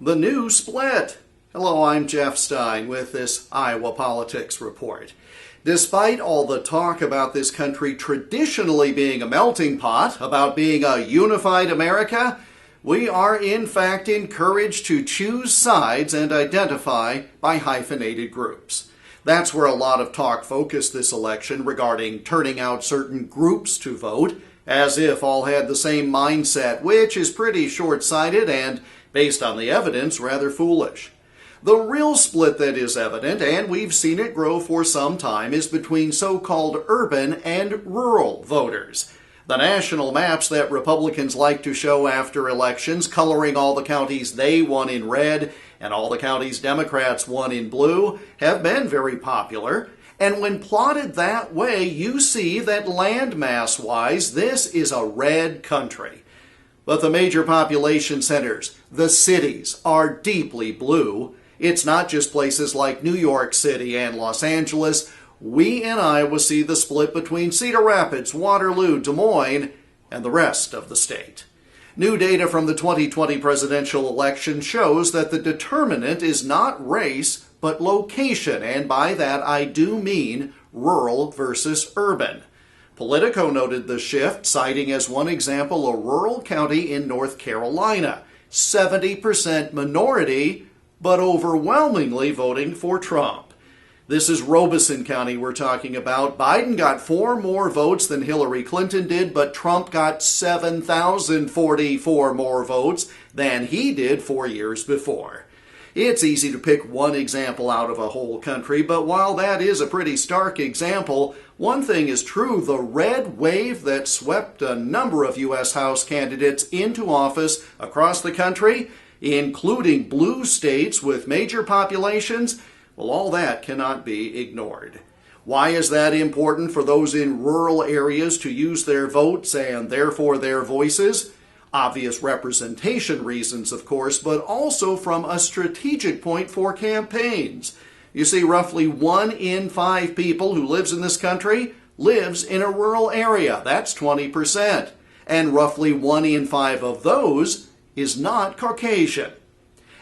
The new split. Hello, I'm Jeff Stein with this Iowa Politics Report. Despite all the talk about this country traditionally being a melting pot, about being a unified America, we are in fact encouraged to choose sides and identify by hyphenated groups. That's where a lot of talk focused this election regarding turning out certain groups to vote, as if all had the same mindset, which is pretty short-sighted and, based on the evidence, rather foolish. The real split that is evident, and we've seen it grow for some time, is between so-called urban and rural voters. The national maps that Republicans like to show after elections, coloring all the counties they won in red and all the counties Democrats won in blue, have been very popular. And when plotted that way, you see that landmass-wise, this is a red country. But the major population centers, the cities, are deeply blue. It's not just places like New York City and Los Angeles. We in Iowa see the split between Cedar Rapids, Waterloo, Des Moines, and the rest of the state. New data from the 2020 presidential election shows that the determinant is not race, but location, and by that I do mean rural versus urban. Politico noted the shift, citing as one example a rural county in North Carolina, 70% minority, but overwhelmingly voting for Trump. This is Robeson County we're talking about. Biden got 4 more votes than Hillary Clinton did, but Trump got 7,044 more votes than he did 4 years before. It's easy to pick one example out of a whole country, but while that is a pretty stark example, one thing is true: the red wave that swept a number of U.S. House candidates into office across the country, including blue states with major populations, well, all that cannot be ignored. Why is that important for those in rural areas to use their votes and therefore their voices? Obvious representation reasons, of course, but also from a strategic point for campaigns. You see, roughly 1 in 5 people who lives in this country lives in a rural area. That's 20%. And roughly 1 in 5 of those is not Caucasian.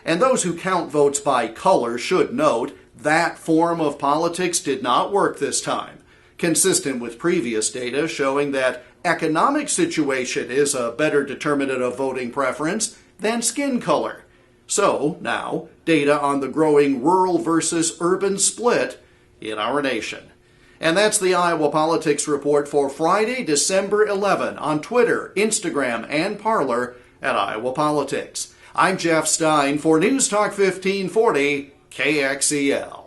And those who count votes by color should note that form of politics did not work this time, consistent with previous data showing that economic situation is a better determinant of voting preference than skin color. So now, data on the growing rural versus urban split in our nation. And that's the Iowa Politics Report for Friday, December 11 on Twitter, Instagram, and Parler at Iowa Politics. I'm Jeff Stein for News Talk 1540 KXEL.